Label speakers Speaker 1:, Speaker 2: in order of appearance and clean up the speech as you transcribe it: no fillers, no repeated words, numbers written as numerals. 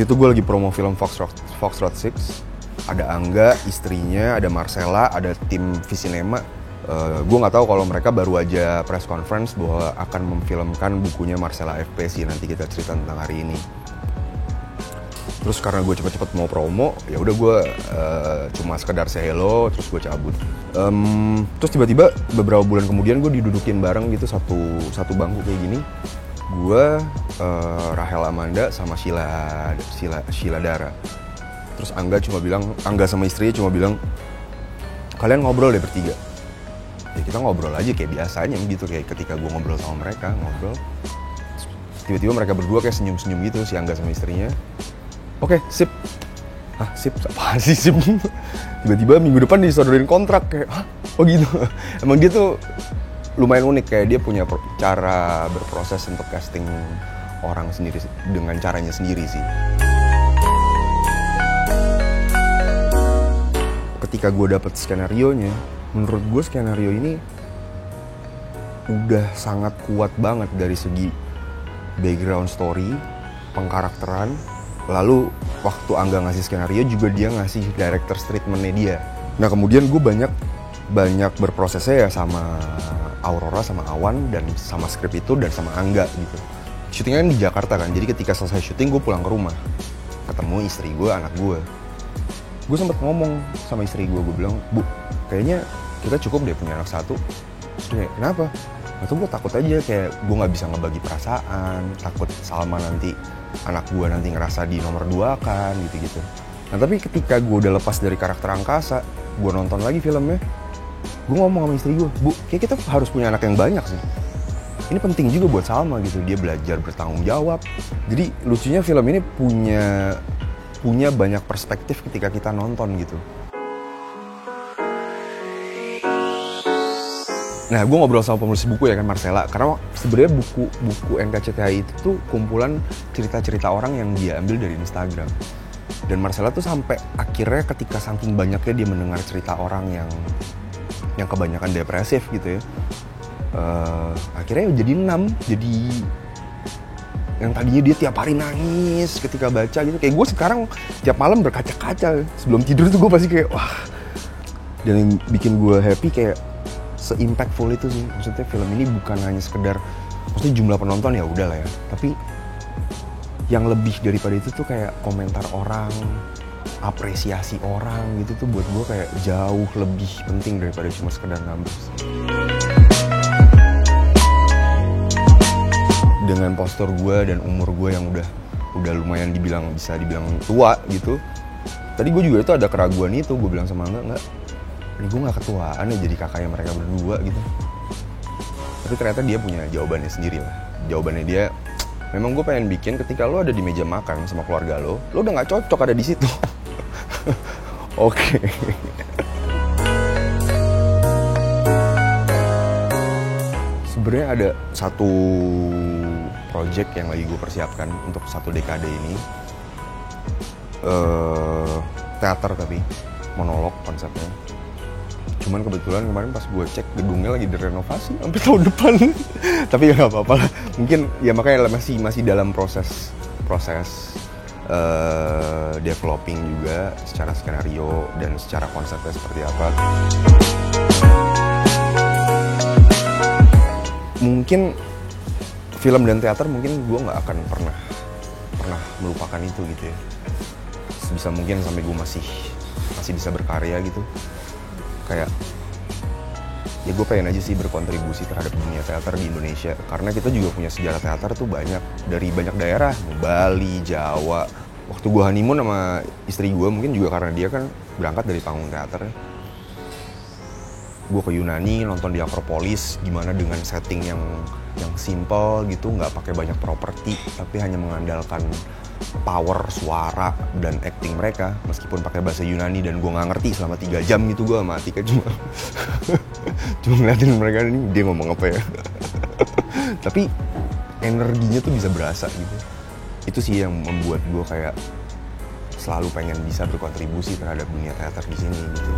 Speaker 1: Waktu itu gue lagi promo film Foxtrot 6. Ada Angga, istrinya, ada Marcella, ada tim Visinema. Gue nggak tahu kalau mereka baru aja press conference bahwa akan memfilmkan bukunya Marcella FP sih. Nanti kita cerita tentang hari ini. Terus karena gue cepet-cepet mau promo, ya udah gue cuma sekedar say hello, terus gue cabut. Terus tiba-tiba beberapa bulan kemudian gue didudukin bareng gitu satu bangku kayak gini. Gue, Rahel Amanda sama Sheila Dara. Terus Angga sama istrinya cuma bilang, kalian ngobrol deh bertiga. Ya kita ngobrol aja kayak biasanya gitu, kayak ketika gue ngobrol sama mereka, ngobrol. Tiba-tiba mereka berdua kayak senyum-senyum gitu, si Angga sama istrinya. Oke, sip. Hah, sip? Apaan sih sip? Tiba-tiba minggu depan disodorin kontrak, kayak, hah? Oh gitu? Emang dia tuh lumayan unik, kayak dia punya cara berproses untuk casting orang sendiri, dengan caranya sendiri sih. Ketika gue dapet skenarionya, menurut gue skenario ini udah sangat kuat banget dari segi background story, pengkarakteran. Lalu waktu Angga ngasih skenario juga dia ngasih director's treatment-nya dia. Nah kemudian gue banyak berprosesnya ya sama Aurora, sama Awan, dan sama skrip itu, dan sama Angga gitu. Syutingnya kan di Jakarta kan, jadi ketika selesai syuting gue pulang ke rumah, ketemu istri gue, anak gue. Gue sempet ngomong sama istri gue bilang, Bu, kayaknya kita cukup deh punya anak satu. Terus dia, kenapa? Itu gue takut aja, kayak gue gak bisa ngebagi perasaan, takut Salma nanti, anak gue nanti ngerasa di nomor 2 kan, gitu-gitu. Nah tapi ketika gue udah lepas dari karakter angkasa, gue nonton lagi filmnya, gue ngomong sama istri gue, Bu, kayak kita harus punya anak yang banyak sih. Ini penting juga buat Salma gitu, dia belajar bertanggung jawab. Jadi lucunya film ini punya banyak perspektif ketika kita nonton gitu. Nah, gue ngobrol sama penulis buku ya kan, Marcella, karena sebenarnya buku NKCTHI itu tuh kumpulan cerita-cerita orang yang dia ambil dari Instagram. Dan Marcella tuh sampai akhirnya ketika saking banyaknya dia mendengar cerita orang yang kebanyakan depresif gitu ya, akhirnya jadi 6, jadi yang tadinya dia tiap hari nangis ketika baca gitu. Kayak gue sekarang tiap malam berkaca-kaca sebelum tidur tuh gue pasti kayak wah. Dan yang bikin gue happy kayak se-impactful itu sih. Maksudnya film ini bukan hanya sekedar, maksudnya jumlah penonton ya udah lah ya, tapi yang lebih daripada itu tuh kayak komentar orang, apresiasi orang gitu tuh buat gue kayak jauh lebih penting daripada cuma sekedar numbers. Dengan postur gue dan umur gue yang udah lumayan bisa dibilang tua gitu. Tadi gue juga itu ada keraguan itu, gue bilang sama enggak, ini gue gak ketuaan ya jadi kakaknya mereka berdua gitu. Tapi ternyata dia punya jawabannya sendiri lah. Jawabannya dia, memang gue pengen bikin ketika lo ada di meja makan sama keluarga lo udah gak cocok ada di situ. Oke. Sebenarnya ada satu project yang lagi gue persiapkan untuk 1 dekade ini. Teater tapi monolog konsepnya. Cuman kebetulan kemarin pas gue cek gedungnya lagi direnovasi sampai tahun depan. Tapi ya nggak apa-apa lah. Mungkin ya makanya masih dalam proses developing juga secara skenario dan secara konsepnya seperti apa. Mungkin film dan teater mungkin gue nggak akan pernah melupakan itu gitu ya. Sebisa mungkin sampai gue masih bisa berkarya gitu. Kayak ya gue pengen aja sih berkontribusi terhadap dunia teater di Indonesia, karena kita juga punya sejarah teater tuh banyak dari banyak daerah, Bali, Jawa. Waktu gue honeymoon sama istri gue, mungkin juga karena dia kan berangkat dari panggung teater ya. Gue ke Yunani nonton di Akropolis, gimana dengan setting yang simple gitu, nggak pakai banyak properti, tapi hanya mengandalkan power suara dan acting mereka, meskipun pakai bahasa Yunani dan gue nggak ngerti selama 3 jam gitu. Gue sama Atika cuma ngeliatin mereka, ini dia ngomong apa ya. Tapi energinya tuh bisa berasa gitu. Itu sih yang membuat gue kayak selalu pengen bisa berkontribusi terhadap dunia teater di sini gitu.